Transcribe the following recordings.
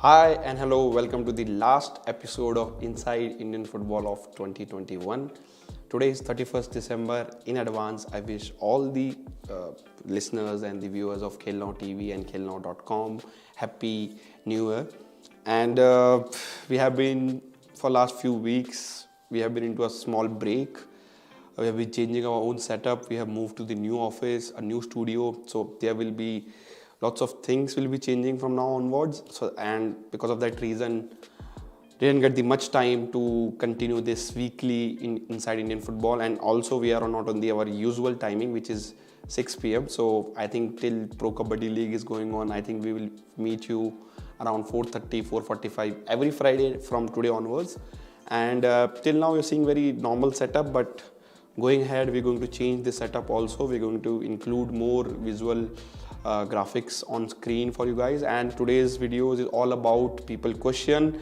Hi and hello, welcome to the last episode of Inside Indian Football of 2021. Today is 31st December. In advance, I wish all the listeners and the viewers of Khel TV and khelnow.com Happy New Year. And we have been, for last few weeks, we have been into a small break. We have been changing our own setup. We have moved to the new office, a new studio. So there will be lots of things will be changing from now onwards. So, and because of that reason, didn't get the much time to continue this weekly inside Indian football. And also we are not on our usual timing, which is 6 p.m. So I think till Pro Kabaddi League is going on, I think we will meet you around 4:30, 4:45 every Friday from today onwards. And till now you're seeing very normal setup, but going ahead, we're going to change the setup also. We're going to include more visual graphics on screen for you guys, and today's video is all about people question.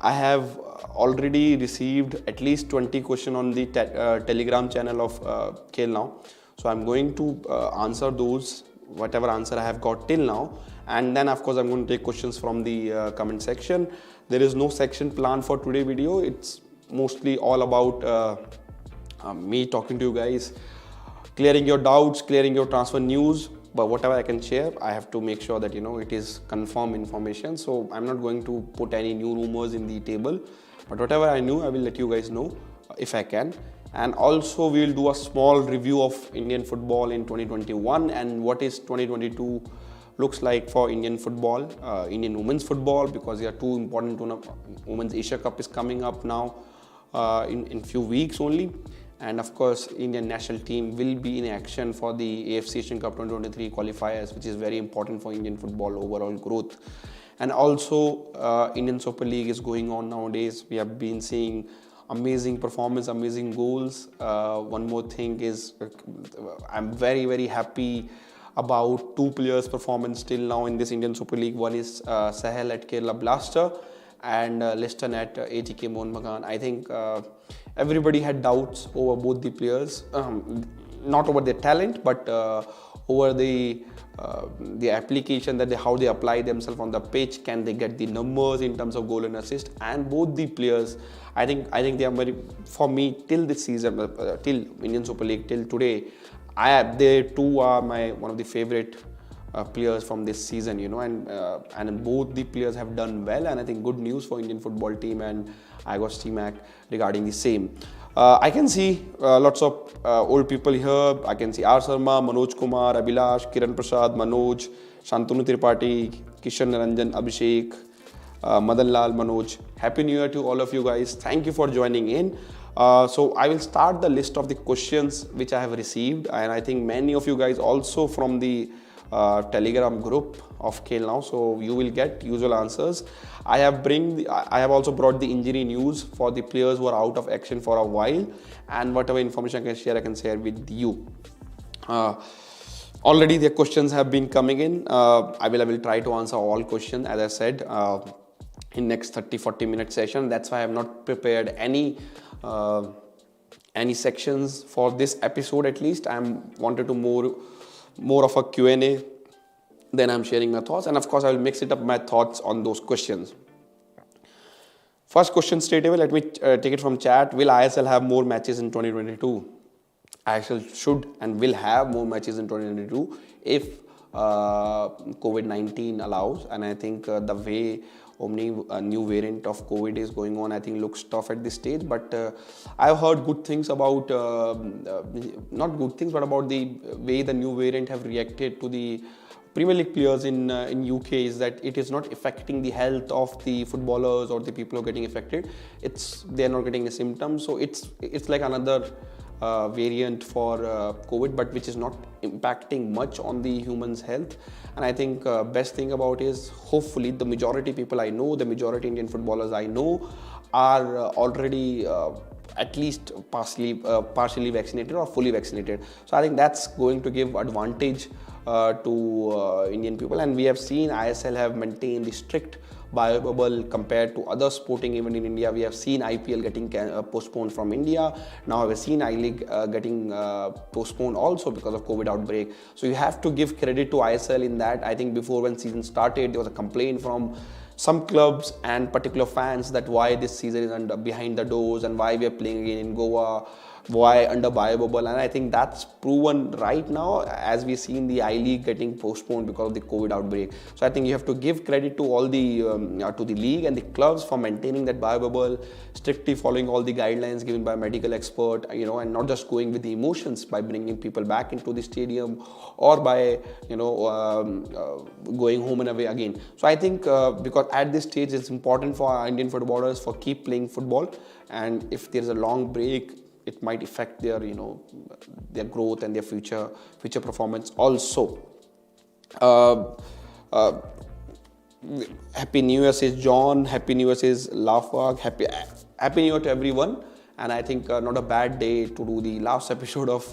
I have already received at least 20 questions on the telegram channel of Khel Now, so I'm going to answer those, whatever answer I have got till now, and then of course I'm going to take questions from the comment section. There is no section planned for today's video. It's mostly all about me talking to you guys, clearing your doubts, clearing your transfer news. But whatever I can share, I have to make sure that it is confirmed information. So I'm not going to put any new rumors in the table, but whatever I knew, I will let you guys know if I can. And also we will do a small review of Indian football in 2021 and what is 2022 looks like for Indian football, Indian women's football, because there are two important Women's Asia Cup is coming up now in few weeks only. And of course, Indian national team will be in action for the AFC Asian Cup 2023 qualifiers, which is very important for Indian football overall growth. And also, Indian Super League is going on nowadays. We have been seeing amazing performance, amazing goals. One more thing is, I'm very, very happy about two players' performance till now in this Indian Super League. One is Sahel at Kerala Blaster and Liston at ATK Mohun Bagan. I think everybody had doubts over both the players, not over their talent, but over the application that how they apply themselves on the pitch. Can they get the numbers in terms of goal and assist? And both the players, I think they are very, for me, till this season, till Indian Super League, till today, they two are one of the favorite players from this season, and both the players have done well, and I think good news for Indian football team and Agos T-Mac regarding the same. I can see lots of old people here. I can see R. Sharma, Manoj Kumar, Abhilash, Kiran Prasad, Manoj, Shantanu Tripathi, Kishan Naranjan, Abhishek, Madan Lal, Manoj. Happy New Year to all of you guys. Thank you for joining in. So I will start the list of the questions which I have received, and I think many of you guys also from the Telegram group of Khel Now, so you will get usual answers. I have also brought the injury news for the players who are out of action for a while, and whatever information I can share with you. Already the questions have been coming in. I will try to answer all questions, as I said, in next 30-40 minute session. That's why I have not prepared any sections for this episode. At least I wanted to more of a Q&A, then I'm sharing my thoughts, and of course I will mix it up my thoughts on those questions. First question straight away, let me take it from chat. Will ISL have more matches in 2022? ISL should and will have more matches in 2022 if COVID-19 allows, and I think the way new variant of COVID is going on, I think looks tough at this stage, but I've heard good things about, not good things, but about the way the new variant have reacted to the Premier League players in UK, is that it is not affecting the health of the footballers or the people who are getting affected. They're not getting the symptoms, so it's like another variant for COVID, but which is not impacting much on the human's health. And I think best thing about is, hopefully the majority people I know, the majority Indian footballers I know are already at least partially vaccinated or fully vaccinated. So I think that's going to give advantage to Indian people, and we have seen ISL have maintained the strict bio bubble compared to other sporting event in India. We have seen IPL getting postponed from India. Now we've seen I-League getting postponed also because of COVID outbreak. So you have to give credit to ISL in that. I think before when season started, there was a complaint from some clubs and particular fans that why this season is behind the doors and why we are playing again in Goa, why under bio-bubble, and I think that's proven right now as we see in the I-League getting postponed because of the COVID outbreak. So I think you have to give credit to all the to the league and the clubs for maintaining that bio-bubble, strictly following all the guidelines given by a medical expert, and not just going with the emotions by bringing people back into the stadium or by going home and away again. So I think because at this stage it's important for our Indian footballers for keep playing football, and if there's a long break, it might affect their their growth and their future performance also. Happy New Year says John. Happy New Year says Lafag. Happy New Year to everyone. And I think not a bad day to do the last episode of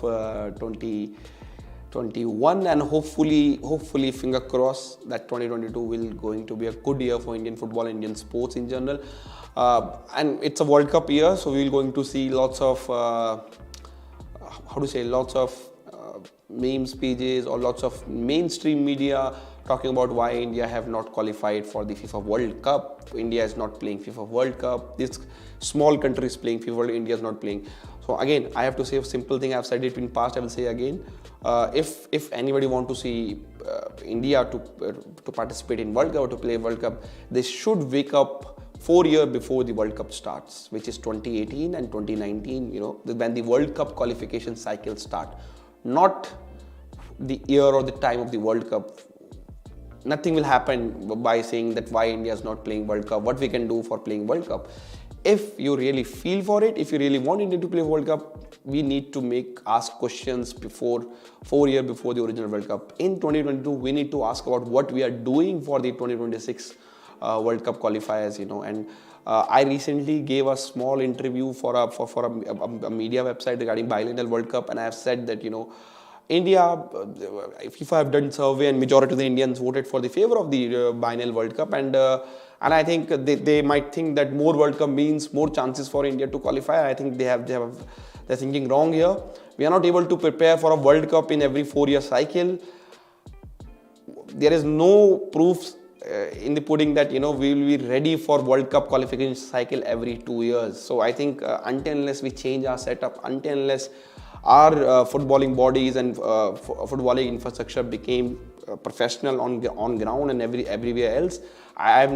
2021, and hopefully finger crossed that 2022 will going to be a good year for Indian football, Indian sports in general. And it's a World Cup year, so we're going to see lots of memes pages or lots of mainstream media talking about why India have not qualified for the FIFA World Cup. India is not playing FIFA World Cup. This small country is playing FIFA World Cup. India is not playing. So again, I have to say a simple thing. I've said it in past. I will say again. If anybody want to see India to participate in World Cup or to play World Cup, they should wake up 4 years before the World Cup starts, which is 2018 and 2019. When the World Cup qualification cycle start, not the year or the time of the World Cup. Nothing will happen by saying that why India is not playing World Cup, what we can do for playing World Cup. If you really feel for it, if you really want India to play World Cup, we need to ask questions before 4 years before the original World Cup. In 2022, we need to ask about what we are doing for the 2026 World Cup qualifiers, and I recently gave a small interview for a media website regarding biennial World Cup, and I have said that India, FIFA have done survey and majority of the Indians voted for the favor of the biennial World Cup, and I think they might think that more World Cup means more chances for India to qualify. I think they're thinking wrong here. We are not able to prepare for a World Cup in every 4-year cycle. There is no proof in the pudding that we will be ready for World Cup qualification cycle every 2 years. So I think until unless we change our setup, until unless our footballing bodies and footballing infrastructure became professional on ground and everywhere else, I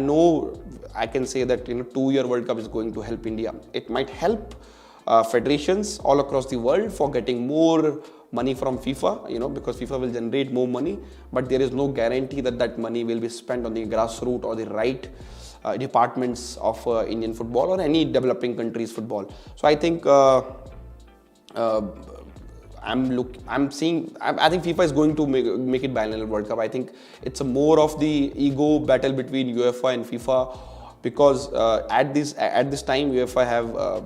can say that 2-year World Cup is going to help India. It might help federations all across the world for getting more money from FIFA, because FIFA will generate more money, but there is no guarantee that money will be spent on the grassroots or the right departments of Indian football or any developing country's football. So I think I think FIFA is going to make it biennial World Cup. I think it's a more of the ego battle between UEFA and FIFA, because at this time UEFA have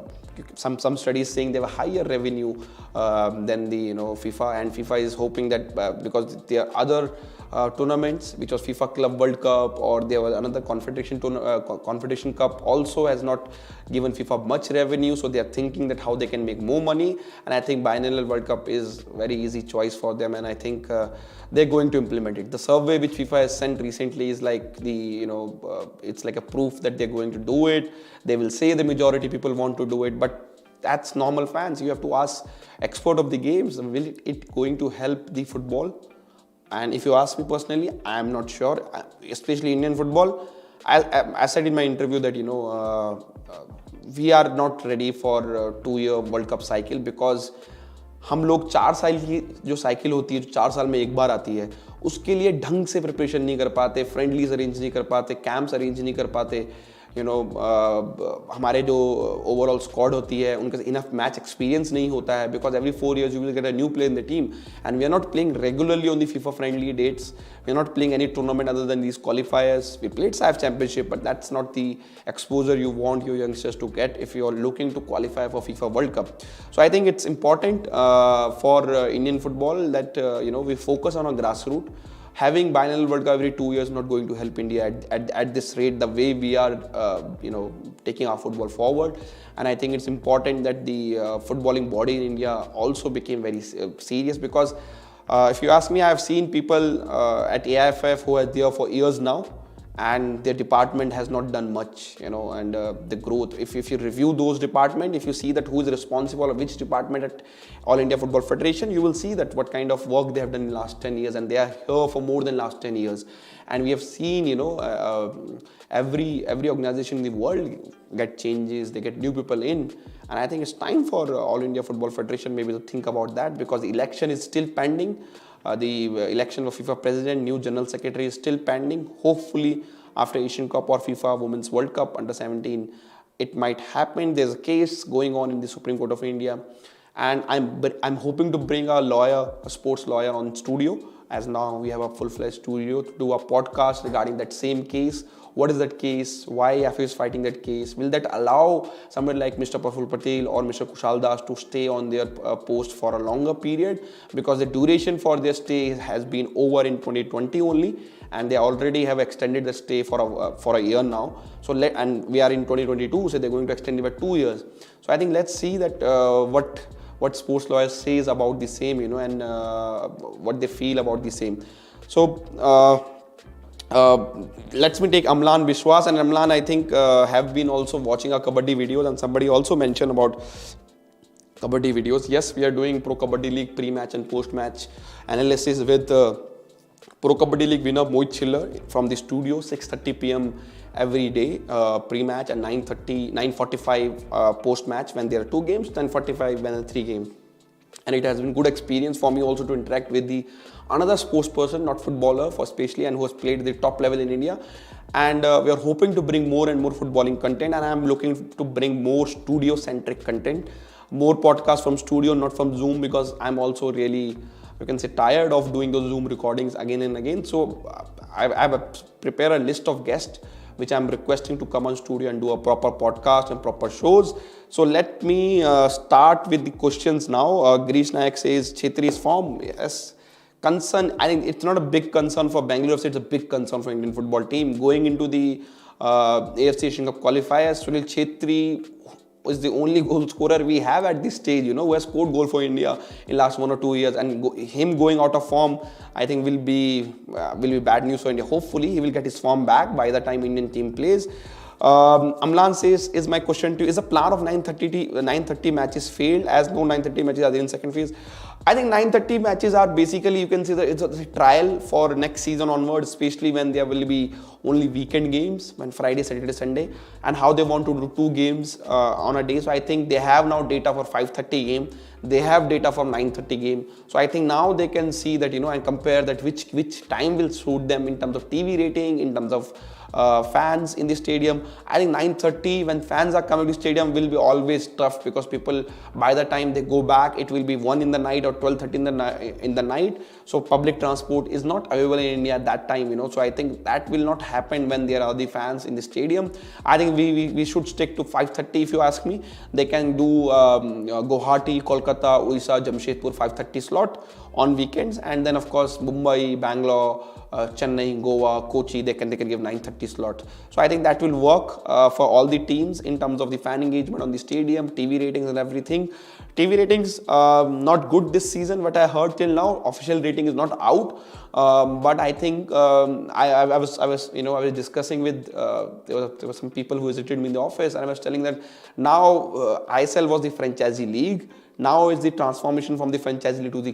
some studies saying they have a higher revenue than the FIFA, and FIFA is hoping that because there are other tournaments, which was FIFA Club World Cup, or there was another Confederation Cup also has not given FIFA much revenue, so they are thinking that how they can make more money, and I think biennial World Cup is very easy choice for them, and I think they're going to implement it. The survey which FIFA has sent recently is like it's like a proof that they're going to do it. They will say the majority people want to do it, but that's normal fans. You have to ask expert of the games, will it going to help the football? And if you ask me personally, I am not sure, especially Indian football. I said in my interview that we are not ready for 2-year World Cup cycle, because हम लोग 4 साल की जो cycle होती है, जो 4 साल में एक बार आती है, उसके लिए ढंग से प्रिपरेशन नहीं कर पाते, फ्रेंडलीज अरेंज नहीं कर पाते, कैंप्स अरेंज नहीं कर पाते, हमारे जो ओवरऑल स्क्वाड होती है उनका इनफ मैच एक्सपीरियंस नहीं होता है, because every 4 years you will get a new player in the team, and we are not playing regularly on the FIFA friendly dates. We are not playing any tournament other than these qualifiers. We played SAF Championship, but that's not the exposure you want your youngsters to get if you are looking to qualify for FIFA World Cup. So I think it's important for Indian football that we focus on a grassroots. Having biennial World Cup every 2 years not going to help India at this rate, the way we are taking our football forward. And I think it's important that the footballing body in India also became very serious, because if you ask me, I have seen people at AIFF who are there for years now, and their department has not done much, and the growth. If you review those department, if you see that who is responsible of which department at All India Football Federation, you will see that what kind of work they have done in the last 10 years, and they are here for more than last 10 years. And we have seen, every organization in the world get changes, they get new people in. And I think it's time for All India Football Federation maybe to think about that, because the election is still pending. The election of FIFA president, new general secretary is still pending. Hopefully, after Asian Cup or FIFA Women's World Cup under 17, it might happen. There's a case going on in the Supreme Court of India, and I'm hoping to bring a sports lawyer on studio, as now we have a full-fledged studio, to do a podcast regarding that same case. What is that case? Why FA is fighting that case? Will that allow somebody like Mr. Praful Patel or Mr. Kushal Das to stay on their post for a longer period? Because the duration for their stay has been over in 2020 only, and they already have extended the stay for a year now. So and we are in 2022, so they're going to extend it by 2 years. So I think let's see that what sports lawyers says about the same, and what they feel about the same. So let's me take Amlan Bishwas, and Amlan, I think, have been also watching our Kabaddi videos, and somebody also mentioned about Kabaddi videos. Yes, we are doing Pro Kabaddi League pre-match and post-match analysis with Pro Kabaddi League winner Mohit Chiller from the studio, 6:30 p.m. every day, pre-match, and 9:45 post-match when there are 2 games, 10:45 when there are 3 games. And it has been good experience for me also to interact with another sports person, not footballer, especially, and who has played at the top level in India. And we are hoping to bring more and more footballing content, and I am looking to bring more studio-centric content, more podcasts from studio, not from Zoom, because I'm also really, you can say, tired of doing those Zoom recordings again and again. So I have prepared a list of guests which I'm requesting to come on studio and do a proper podcast and proper shows. So let me start with the questions now. Girish Nayak says, Chhetri's form, yes. Concern, I think it's not a big concern for Bangalore FC, it's a big concern for Indian football team. Going into the AFC Asian Cup qualifiers, Sunil Chhetri is the only goal scorer we have at this stage, who has scored goal for India in last 1 or 2 years, and him going out of form, I think will be bad news for India. Hopefully, he will get his form back by the time Indian team plays. Amlan says, is my question to you, is the plan of 9:30 matches failed, as no 9:30 matches are there in second phase? I think 9:30 matches are basically, you can say that it's a trial for next season onwards, especially when there will be only weekend games, when Friday, Saturday, Sunday, and how they want to do 2 games on a day. So I think they have now data for 5:30 game. They have data for 9:30 game. So I think now they can see that, and compare that which time will suit them in terms of TV rating, in terms of fans in the stadium. I think 9:30 when fans are coming to the stadium will be always tough, because people, by the time they go back, it will be 1 in the night or 12:30 in the night. So public transport is not available in India at that time, So I think that will not happen when there are the fans in the stadium. I think we should stick to 5:30 if you ask me. They can do Guwahati, Kolkata, Odisha, Jamshedpur 5:30 slot on weekends, and then of course Mumbai, Bangalore, Chennai, Goa, Kochi, they can give 9:30 slot. So I think that will work for all the teams in terms of the fan engagement on the stadium, TV ratings and everything. TV ratings not good this season, what I heard till now. Official rating is not out, but I think I was discussing with there were some people who visited me in the office, and I was telling that now ISL was the franchisee league. Now is the transformation from the franchise league to the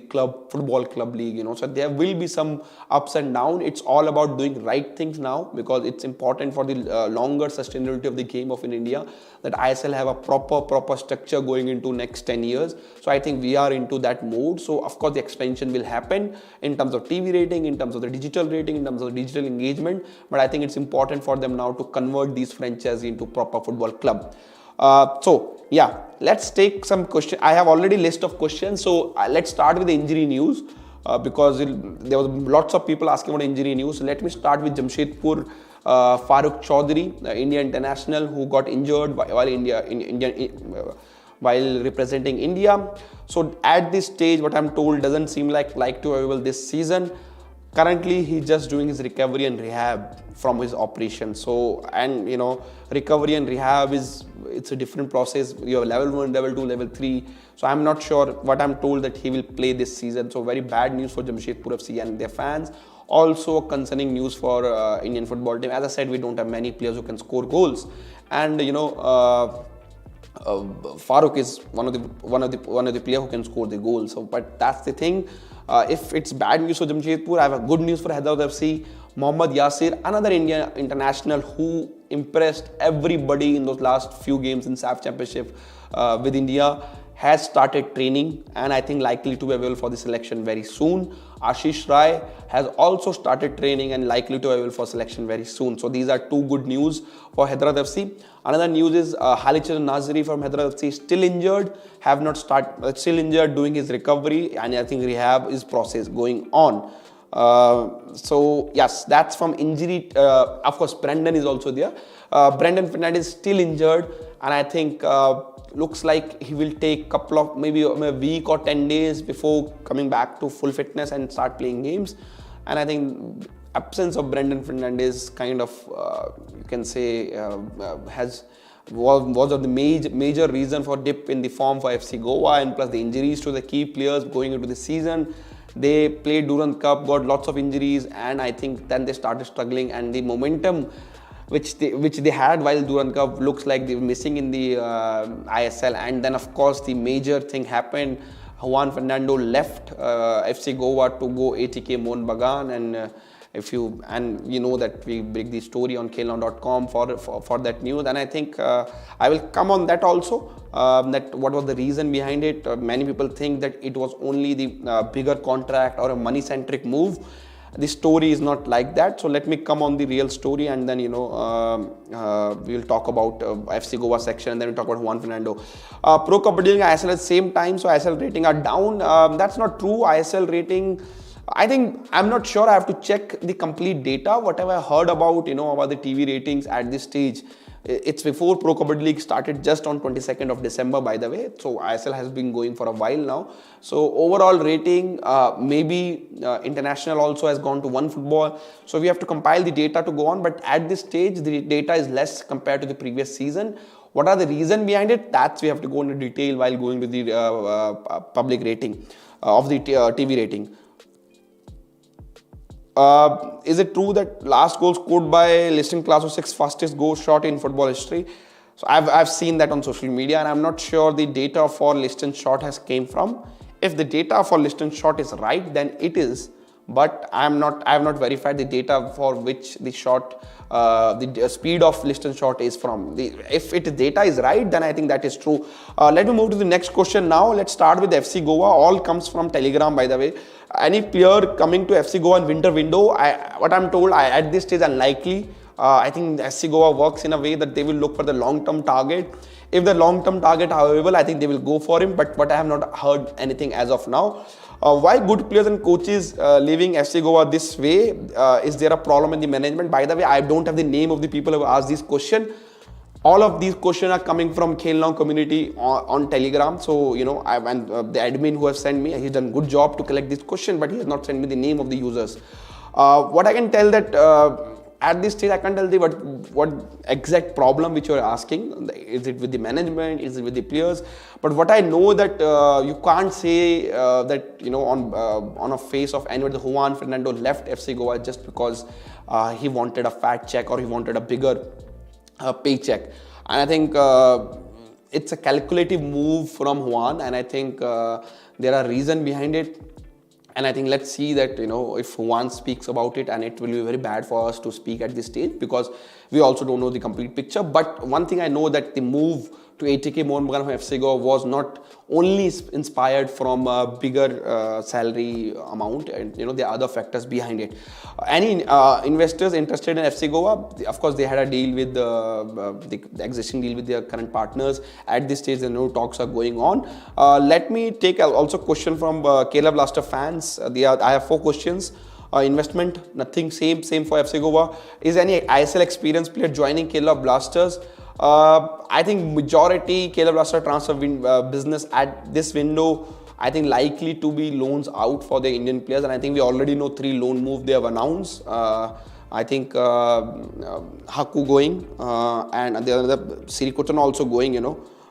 football club league, So there will be some ups and downs. It's all about doing right things now, because it's important for the longer sustainability of the game in India, that ISL have a proper structure going into next 10 years. So I think we are into that mode. So of course the expansion will happen in terms of TV rating, in terms of the digital rating, in terms of digital engagement. But I think it's important for them now to convert these franchises into proper football club. So yeah, let's take some questions. I have already list of questions, so let's start with the injury news, because there was lots of people asking about injury news. So let me start with Jamshedpur Farooq Chaudhary, India international, who got injured while representing India. So at this stage, what I'm told, doesn't seem like to available this season. currently he's just doing his recovery and rehab from his operation. So, and recovery and rehab it's a different process. You have level 1, level 2, level 3. So I'm not sure, what I'm told that he will play this season. So very bad news for Jamshedpur FC and their fans. Also concerning news for Indian football team. As I said, we don't have many players who can score goals, and Farooq is one of the player who can score the goals. So, but that's the thing. If it's bad news for Jamshedpur, I have a good news for Hyderabad FC. Mohammad Yasir, another Indian international who impressed everybody in those last few games in SAF Championship with India, has started training and I think likely to be available for the selection very soon. Ashish Rai has also started training and likely to be available for selection very soon. So these are two good news for Hyderabad FC. Another news is Halichand Nazri from Hyderabad FC still injured, still injured, doing his recovery, and I think rehab is process going on. So yes, that's from injury. Of course, Brendan is also there. Brendan Fernandez is still injured, and I think looks like he will take couple of maybe a week or 10 days before coming back to full fitness and start playing games. And I think absence of Brendan Fernandez kind of you can say was of the major reason for dip in the form for FC Goa, and plus the injuries to the key players going into the season. They played Durand Cup, got lots of injuries, and I think then they started struggling, and the momentum which they had while Durand Cup looks like they were missing in the ISL. And then of course the major thing happened. Juan Fernando left FC Goa to go ATK Mohun Bagan, and you know that we break the story on KNTV.com for that news, and I think I will come on that also. That what was the reason behind it? Many people think that it was only the bigger contract or a money-centric move. The story is not like that. So let me come on the real story, and then we'll talk about FC Goa section, and then we'll talk about Juan Fernando. Pro Kabaddi and ISL at the same time, so ISL rating are down. That's not true. ISL rating, I think, I'm not sure. I have to check the complete data. Whatever I heard about the TV ratings at this stage, it's before Pro Kabaddi League started, just on 22nd of December, by the way. So ISL has been going for a while now. So overall rating, maybe international also has gone to OneFootball. So we have to compile the data to go on. But at this stage, the data is less compared to the previous season. What are the reasons behind it? That's we have to go into detail while going to the public rating of the TV rating. Is it true that last goal scored by Liston Class of 6 fastest goal shot in football history? So I've seen that on social media, and I'm not sure the data for Liston shot has came from. If the data for Liston shot is right, then it is. But I have not verified the data for which the shot, the speed of Liston shot is from. If data is right, then I think that is true. Let me move to the next question now. Let's start with FC Goa. All comes from Telegram, by the way. Any player coming to FC Goa in winter window, what I'm told, at this stage unlikely. I think FC Goa works in a way that they will look for the long-term target. If the long-term target are available, I think they will go for him. But I have not heard anything as of now. Why good players and coaches leaving FC Goa this way? Is there a problem in the management? By the way, I don't have the name of the people who have asked this question. All of these questions are coming from Khel community on Telegram. So, the admin who has sent me, he's done a good job to collect this question, but he has not sent me the name of the users. What I can tell that at this stage, I can't tell you what exact problem which you are asking. Is it with the management? Is it with the players? But what I know that you can't say that, on a face of anybody, Juan Fernando left FC Goa just because he wanted a fat check or he wanted a bigger paycheck. And I think it's a calculative move from Juan, and I think there are reasons behind it. And I think let's see that, if Juan speaks about it, and it will be very bad for us to speak at this stage because we also don't know the complete picture. But one thing I know that the move to ATK Mohun Bagan from FC Goa was not only inspired from a bigger salary amount, and there are other factors behind it. Any investors interested in FC Goa, of course they had a deal with the existing deal with their current partners. At this stage, no talks are going on. Let me take also question from Kerala Blaster fans. I have 4 questions. Investment, nothing, same for FC Goa. Is any ISL experienced player joining Kerala Blasters? I think majority Kerala Blaster transfer business at this window I think likely to be loans out for the Indian players, and I think we already know 3 loan moves they have announced. I think Haku going, and the other Sirikotan also going,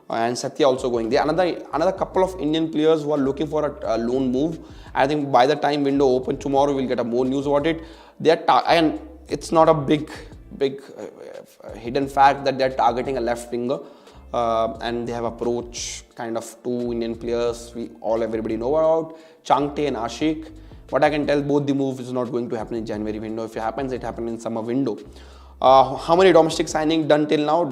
and Satya also going. There are another couple of Indian players who are looking for a loan move. I think by the time window open tomorrow, we'll get a more news about it. And it's not a big hidden fact that they're targeting a left winger, and they have approached kind of 2 Indian players everybody know about, Changte and Ashik. What I can tell, both the move is not going to happen in January window. If it happens, it happens in summer window. How many domestic signing done till now?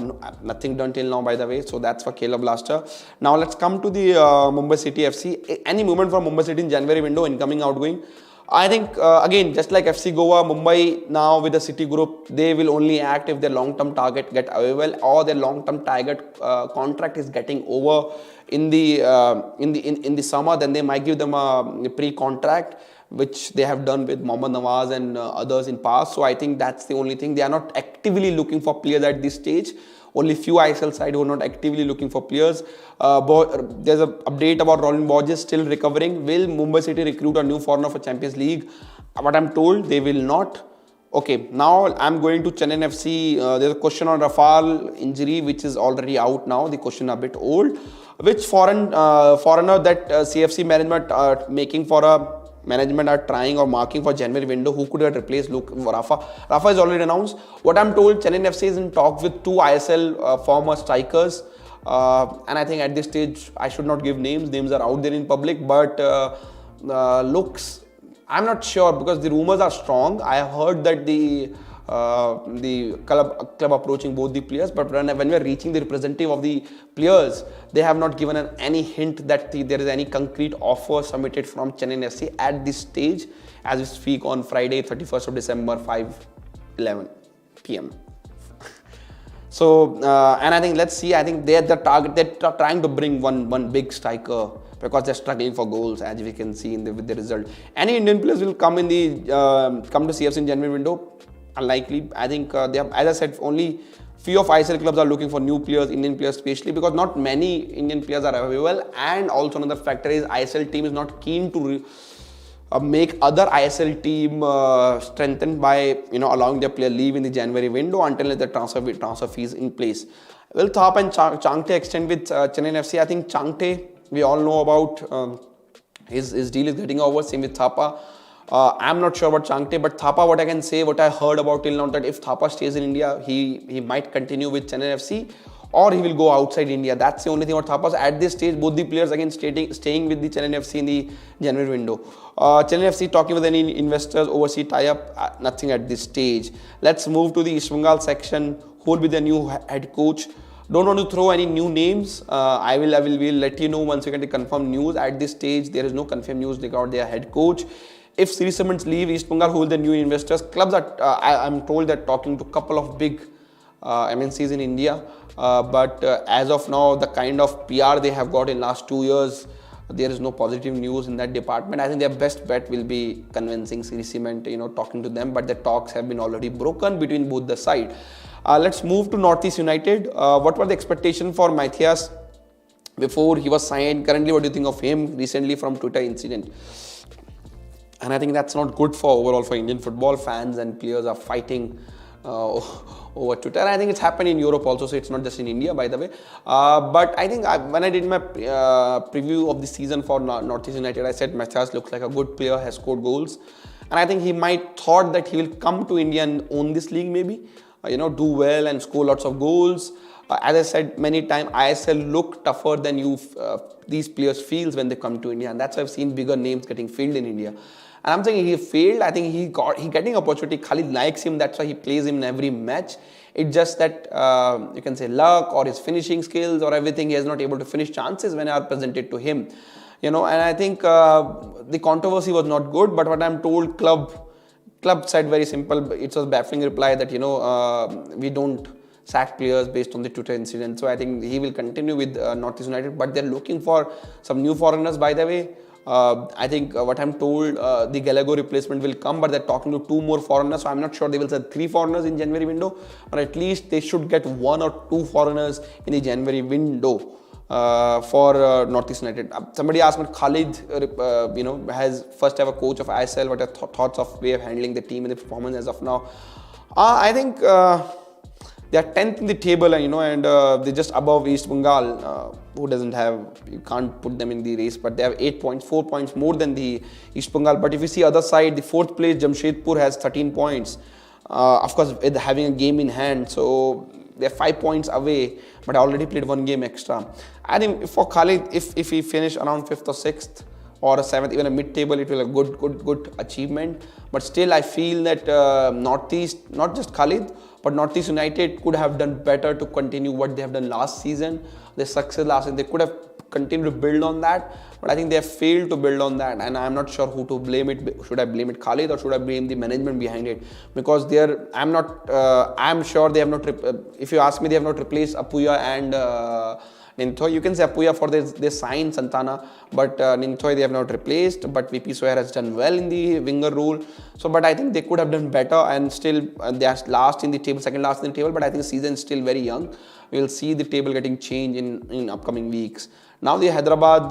Nothing done till now, by the way. So that's for Khel Blaster. Now let's come to the Mumbai City FC. Any movement from Mumbai City in January window, incoming, outgoing? I think again, just like FC Goa, Mumbai now with the City group, they will only act if their long-term target get available or their long-term target contract is getting over in the summer. Then they might give them a pre-contract, which they have done with Mohammad Nawaz and others in past. So I think that's the only thing. They are not actively looking for players at this stage. Only few ISL side who are not actively looking for players. There's an update about Roland Borges still recovering. Will Mumbai City recruit a new foreigner for Champions League? What I'm told, they will not. Okay, now I'm going to Chennai FC. There's a question on Rafal injury, which is already out now. The question a bit old. Which foreigner that CFC management are making for a management are trying or marking for January window, who could have replaced Rafa? Rafa is already announced. What I'm told, Chennai FC is in talks with 2 ISL former strikers, and I think at this stage I should not give names. Names are out there in public, but looks, I'm not sure because the rumors are strong. I have heard that the club approaching both the players, but when we are reaching the representative of the players, they have not given any hint that there is any concrete offer submitted from Chennai FC at this stage as we speak on Friday 31st of December 5:11 p.m. So and I think let's see, I think they're trying to bring one big striker because they're struggling for goals, as we can see with the result. Any Indian players will come to CFC in January window? Unlikely. I think they have, as I said, only few of ISL clubs are looking for new players, Indian players especially, because not many Indian players are available. And also another factor is ISL team is not keen to make other ISL team strengthened by allowing their player leave in the January window until the transfer fees in place. Will Thapa and Changte extend with Chennai FC? I think Changte, we all know about his deal is getting over. Same with Thapa. I'm not sure about Changte, but Thapa, what I can say, what I heard about till now, that if Thapa stays in India, he might continue with Chennai FC or he will go outside India. That's the only thing about Thapa. At this stage, both the players again staying with the Chennai FC in the January window. Chennai FC talking with any investors, overseas tie-up, nothing at this stage. Let's move to the East Bengal section. Who will be the new head coach? Don't want to throw any new names. I will let you know once we get the confirmed news. At this stage, there is no confirmed news regarding their head coach. If Sri Cements leave East Bengal, who will the new investors? Clubs are, I'm told they're talking to a couple of big MNCs in India. But as of now, the kind of PR they have got in last 2 years, there is no positive news in that department. I think their best bet will be convincing Sri Cement, talking to them. But the talks have been already broken between both the side. Let's move to Northeast United. What were the expectations for Matthias before he was signed? Currently, what do you think of him recently from Twitter incident? And I think that's not good for overall for Indian football. Fans and players are fighting over Twitter. And I think it's happened in Europe also, so it's not just in India, by the way. But I think when I did my preview of the season for Northeast United, I said Matthias looks like a good player, has scored goals. And I think he might thought that he will come to India and own this league maybe, do well and score lots of goals. As I said many times, ISL look tougher than these players feels when they come to India. And that's why I've seen bigger names getting filled in India. And I'm saying he failed. I think he getting opportunity. Khalid likes him. That's why he plays him in every match. It's just that you can say luck or his finishing skills or everything. He is not able to finish chances when are presented to him. And I think the controversy was not good. But what I'm told, club said very simple. It was a baffling reply that we don't sack players based on the Twitter incident. So I think he will continue with Northeast United. But they're looking for some new foreigners, by the way. I think what I'm told, the Gallagher replacement will come, but they're talking to 2 more foreigners. So I'm not sure they will say 3 foreigners in January window, but at least they should get 1 or 2 foreigners in the January window. for Northeast United. Somebody asked me, Khalid, has first ever coach of ISL. What are thoughts of way of handling the team and the performance as of now? I think they are 10th in the table, and they're just above East Bengal, who doesn't have, you can't put them in the race, but they have 8 points, 4 points more than the East Bengal. But if you see other side, the 4th place, Jamshedpur, has 13 points. Of course, with having a game in hand, so they're 5 points away, but I already played 1 game extra. I think for Khalid, if he finish around 5th or 6th or a 7th, even a mid-table, it will be a good achievement. But still, I feel that Northeast, not just Khalid, but Northeast United could have done better to continue what they have done last season. Their success last season, they could have continued to build on that, but I think they have failed to build on that, and I'm not sure who to blame it. Should I blame it Khalid or should I blame the management behind it? Because I'm sure they have not, if you ask me, they have not replaced Apuya and Ninthoy. You can say Apuya for they signed Santana, but Ninthoy they have not replaced. But VP Soyer has done well in the winger role. So, but I think they could have done better, and still they are last in the table, second last in the table. But I think the season is still very young. We'll see the table getting changed in upcoming weeks. Now the Hyderabad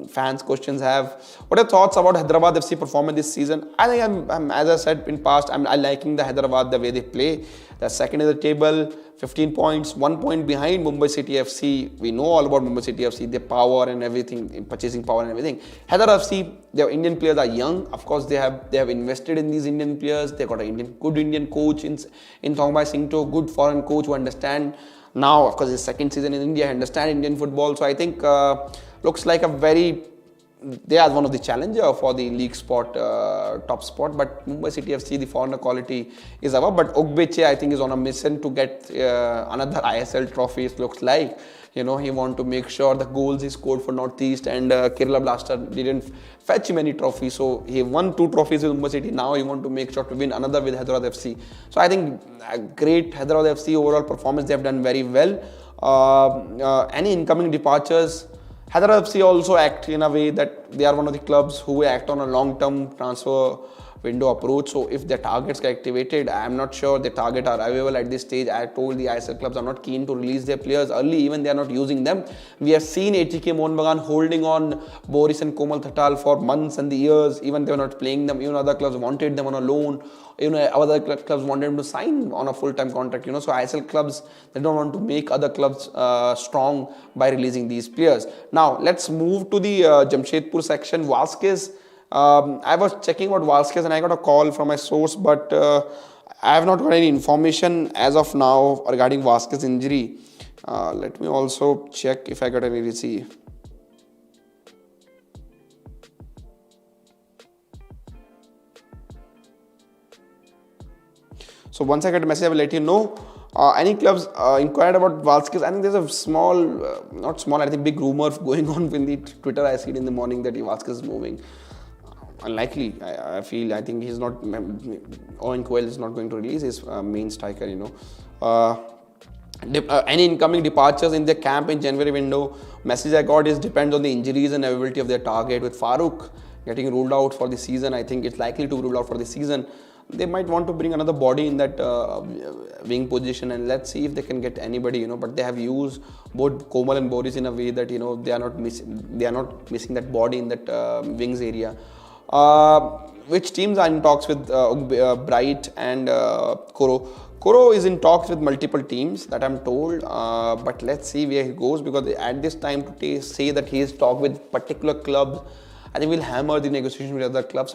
fans questions have, what are your thoughts about Hyderabad FC performance this season? I think I'm as I said in past, I'm liking the Hyderabad, the way they play. They're second in the table, 15 points, 1 point behind Mumbai City FC. We know all about Mumbai City FC, their power and everything, purchasing power and everything. Hyderabad FC, their Indian players are young. Of course, they have invested in these Indian players. They got a good Indian coach in Thongbai Singto, good foreign coach who understand. Now, of course, his second season in India, understand Indian football. So I think looks like they are one of the challenger for the league spot, top spot. But Mumbai City FC, the foreigner quality is above. But Ogbeche, I think, is on a mission to get another ISL trophy. It looks like, he want to make sure the goals he scored for Northeast and Kerala Blaster didn't fetch him any trophies. So he won 2 trophies with Mumbai City. Now he want to make sure to win another with Hyderabad FC. So I think great Hyderabad FC overall performance. They have done very well. Any incoming departures, Hyderabad FC also act in a way that they are one of the clubs who act on a long-term transfer window approach. So if their targets get activated, I'm not sure the target are available at this stage. I told the ISL clubs are not keen to release their players early, even they are not using them. We have seen ATK Mohun Bagan holding on Boris and Komal Thatal for months and the years, even they were not playing them. Even other clubs wanted them on a loan. Other clubs wanted them to sign on a full-time contract. So ISL clubs, they don't want to make other clubs strong by releasing these players. Now let's move to the Jamshedpur section. Vasquez. I was checking about Vasquez and I got a call from my source, but I have not got any information as of now regarding Vasquez injury. Let me also check if I got any receipt. So once I get a message, I will let you know. Any clubs inquired about Vasquez? I think there's a small, not small, I think big rumor going on in the Twitter. I see it in the morning that Vasquez is moving. Unlikely. I think he's not. Owen Khel is not going to release his main striker. Any incoming departures in the camp in January window? Message I got is depends on the injuries and availability of their target. With Farooq getting ruled out for the season, I think it's likely to be ruled out for the season. They might want to bring another body in that wing position, and let's see if they can get anybody. But they have used both Komal and Boris in a way that they are not missing that body in that wings area. Which teams are in talks with Bright and Koro? Koro is in talks with multiple teams that I'm told, but let's see where he goes, because at this time to say that he is talked with particular clubs, I think we'll hammer the negotiation with other clubs.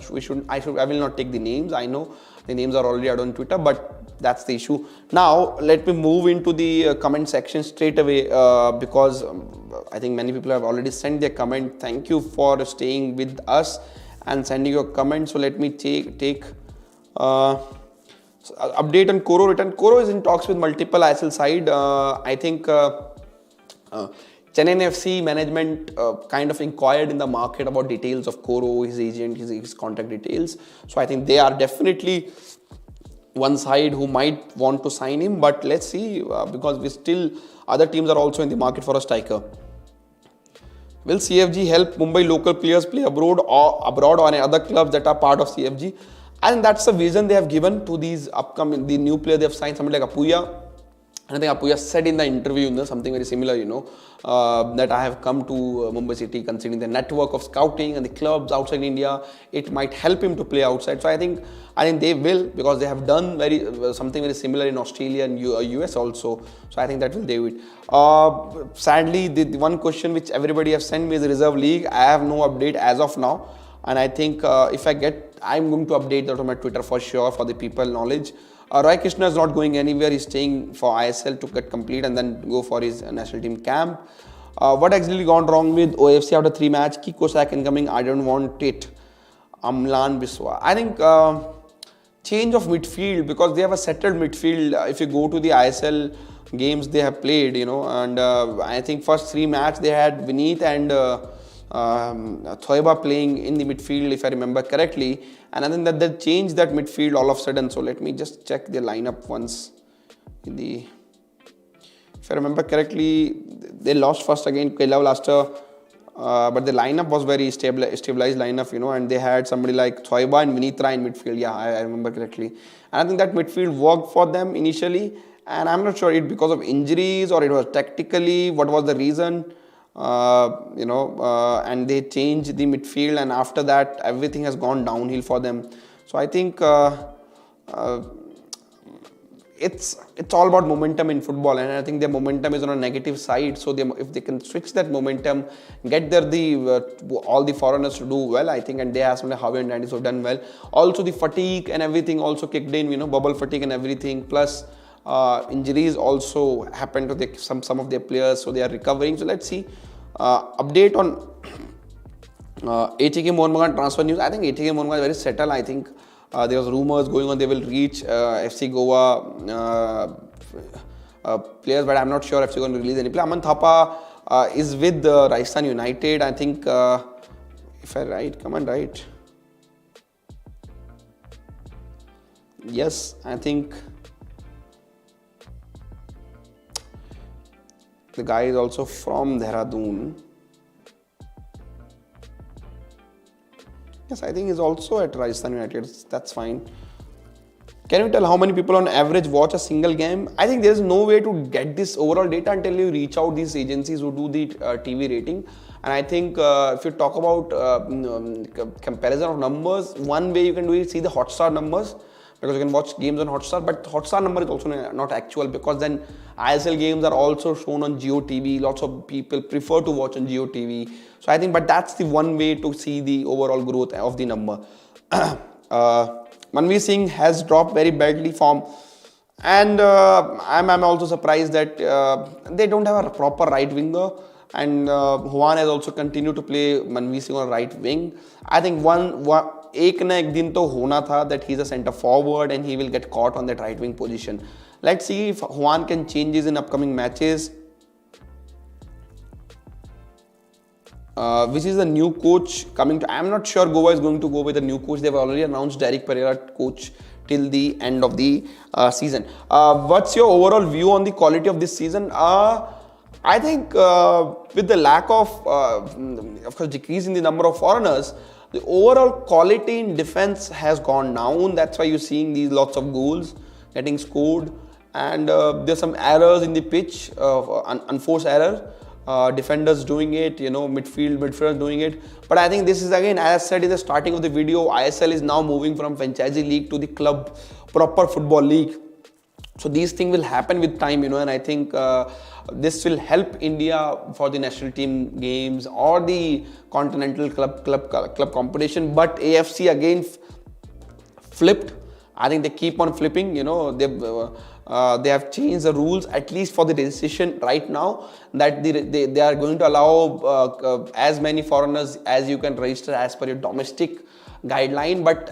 I will not take the names. I know the names are already out on Twitter, but that's the issue. Now let me move into the comment section straight away, because I think many people have already sent their comment. Thank you for staying with us and sending your comments. So let me take update on Koro return. Koro is in talks with multiple ISL side. I think Chennai FC management kind of inquired in the market about details of Koro, his agent, his contact details. So I think they are definitely one side who might want to sign him, but let's see, because other teams are also in the market for a striker. Will CFG help Mumbai local players play abroad or any other clubs that are part of CFG? And that's the vision they have given to these the new players they have signed, somebody like Apuya. And I think Apuya said in the interview, something very similar, that I have come to Mumbai City considering the network of scouting and the clubs outside India. It might help him to play outside. So I think they will, because they have done something very similar in Australia and US also. So I think that will do it. Sadly, the one question which everybody have sent me is the Reserve League. I have no update as of now. And I think if I get, I'm going to update that on my Twitter for sure for the people knowledge. Roy Krishna is not going anywhere. He's staying for ISL to get complete and then go for his national team camp. What actually gone wrong with OFC after 3 match? Kiko Sak incoming. I don't want it. Amlan Biswa. I think change of midfield, because they have a settled midfield. If you go to the ISL games they have played, and I think first 3 match they had Vineet and Thoiba playing in the midfield, if I remember correctly. And I think that they changed that midfield all of a sudden. So let me just check the lineup once. If I remember correctly, they lost first again Khel last year, but the lineup was very stabilized lineup, and they had somebody like Thoiba and Vinitra in midfield. Yeah, I remember correctly. And I think that midfield worked for them initially. And I'm not sure it because of injuries or it was tactically, what was the reason. And they changed the midfield, and after that everything has gone downhill for them. So I think it's all about momentum in football, and I think their momentum is on a negative side. So if they can switch that momentum, get all the foreigners to do well, I think, and they have some like Javi and Dandy who have done well. Also the fatigue and everything also kicked in, bubble fatigue and everything, plus injuries also happened to some of their players, so they are recovering. So let's see. Update on ATK Mohun Bagan transfer news. I think ATK Mohun Bagan is very settled. I think there was rumors going on they will reach FC Goa players, but I'm not sure if they're going to release any player. Aman Thapa is with Rajasthan United. I think if I write, come on, right? Yes, I think the guy is also from Dehradun. Yes, I think he's also at Rajasthan United. That's fine. Can you tell how many people on average watch a single game? I think there's no way to get this overall data until you reach out these agencies who do the TV rating. And I think if you talk about comparison of numbers, one way you can do is see the Hotstar numbers, because you can watch games on Hotstar, but Hotstar number is also not actual, because then ISL games are also shown on Jio TV. Lots of people prefer to watch on Jio TV. So I think, but that's the one way to see the overall growth of the number. Manveer Singh has dropped very badly form, and I'm also surprised that they don't have a proper right winger, and Juan has also continued to play Manveer Singh on right wing. I think एक ना एक दिन तो होना था that he's a centre forward and he will get caught on that right wing position. Let's see if Juan can change this in upcoming matches. Which is the new coach coming to? I'm not sure Goa is going to go with a new coach. They've already announced Derek Pereira coach till the end of the season. What's your overall view on the quality of this season? I think with the lack of course, decrease in the number of foreigners, the overall quality in defense has gone down. That's why you're seeing these lots of goals getting scored, and there's some errors in the pitch, unforced error. Defenders doing it, midfielders doing it. But I think this is, again, as I said in the starting of the video, ISL is now moving from franchisee league to the club proper football league. So these things will happen with time, and I think this will help India for the national team games or the continental club competition. But AFC again flipped. I think they keep on flipping. They have changed the rules, at least for the decision right now, that they are going to allow as many foreigners as you can register as per your domestic guideline. But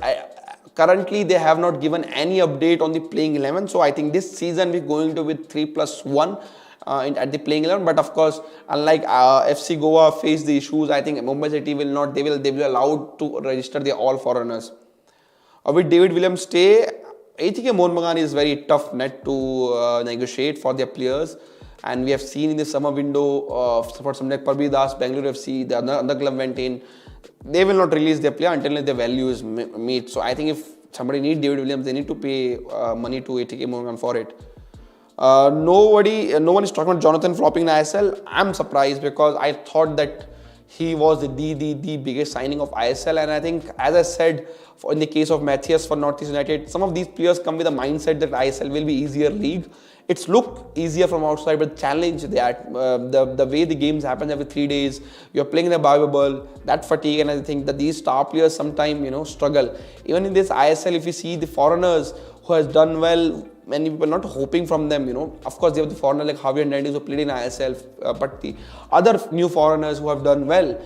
currently they have not given any update on the playing 11. So I think this season we're going to with 3+1 at the playing 11. But of course, unlike FC Goa face the issues, I think Mumbai City will not. They will allowed to register the all foreigners. With David Williams stay, ATK Mohun Bagan is very tough net to negotiate for their players, and we have seen in the summer window for some like Parbi Das, Bangalore FC, the other club went in. They will not release their player until their value is met. So I think if somebody needs David Williams, they need to pay money to ATK Mohun Bagan for it. No one is talking about Jonathan flopping in ISL. I'm surprised because I thought that he was the biggest signing of ISL, and I think, as I said, in the case of Matthias for Northeast United, some of these players come with a mindset that ISL will be easier league. It's look easier from outside, but challenge that the way the games happen every 3 days, you're playing in a bubble, that fatigue, and I think that these star players sometimes struggle. Even in this ISL, if you see the foreigners who has done well, many people not hoping from them, of course they have the foreigner like Javier Hernandez who played in ISL, but the other new foreigners who have done well,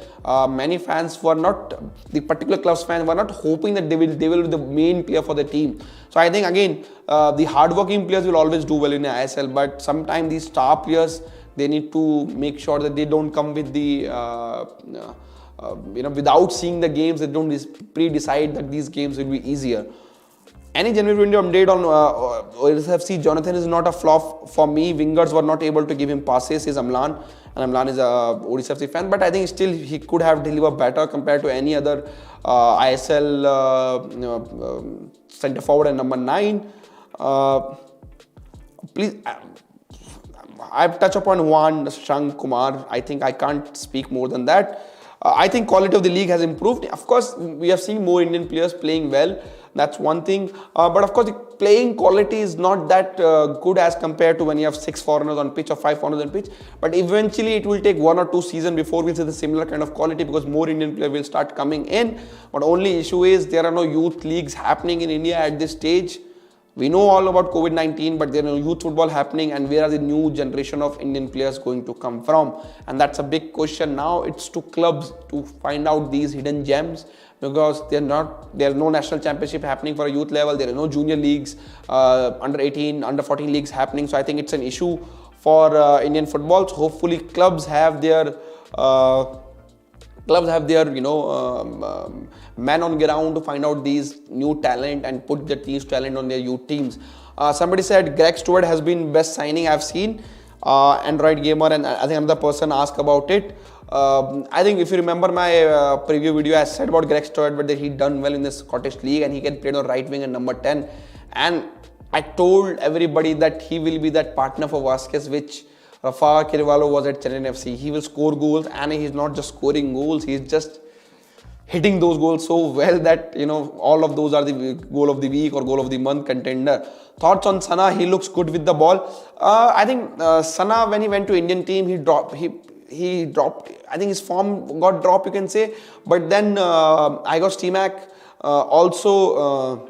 many fans were not, the particular club's fans were not hoping that they will be the main player for the team. So I think again, the hardworking players will always do well in ISL, but sometimes these star players, they need to make sure that they don't come with the without seeing the games, they don't pre-decide that these games will be easier. Any genuine window update on Odisha FC? Jonathan is not a flop for me. Wingers were not able to give him passes. He's Amlan, and Amlan is a Odisha FC fan. But I think still he could have delivered better compared to any other ISL centre forward and number 9. Please, I've touched upon Juan Shang Kumar. I think I can't speak more than that. I think quality of the league has improved. Of course, we have seen more Indian players playing well. That's one thing. But of course, the playing quality is not that good as compared to when you have 6 foreigners on pitch or 5 foreigners on pitch. But eventually, it will take 1 or 2 seasons before we see the similar kind of quality, because more Indian players will start coming in. But only issue is there are no youth leagues happening in India at this stage. We know all about COVID-19, but there is no youth football happening, and where are the new generation of Indian players going to come from? And that's a big question now. It's to clubs to find out these hidden gems, because there's no national championship happening for a youth level. There are no junior leagues, under 18, under 14 leagues happening. So I think it's an issue for Indian football. So hopefully clubs have their man on ground to find out these new talent and put their team's talent on their youth teams. Somebody said Greg Stewart has been best signing I've seen. Android Gamer, and I think another person asked about it. I think if you remember my preview video, I said about Greg Stewart, but that he done well in the Scottish League and he can play on right wing and number 10. And I told everybody that he will be that partner for Vasquez, which Rafa Kirvallo was at Chennai FC. He will score goals, and he's not just scoring goals, he's just hitting those goals so well that all of those are the goal of the week or goal of the month contender. Thoughts on Sana? He looks good with the ball. I think Sana, when he went to Indian team, he dropped. I think his form got dropped, you can say. But then Igor Stimac also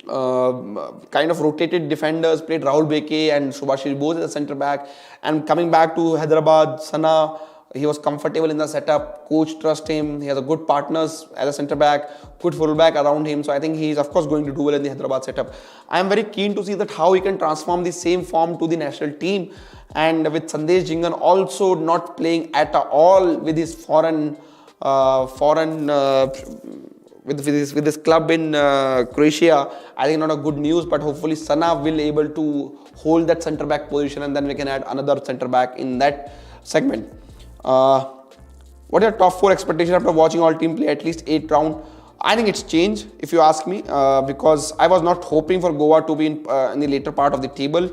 kind of rotated defenders, played Rahul Beke and Subhashis Bose as a centre back. And coming back to Hyderabad, Sana, he was comfortable in the setup. Coach trusts him. He has a good partners as a centre back, good full back around him. So I think he is of course going to do well in the Hyderabad setup. I am very keen to see that how he can transform the same form to the national team. And with Sandesh Jingan also not playing at all with his with this club in Croatia, I think not a good news. But hopefully Sana will able to hold that centre back position, and then we can add another centre back in that segment. What are your top 4 expectations after watching all team play at least 8 rounds? I think it's changed, if you ask me, because I was not hoping for Goa to be in the later part of the table.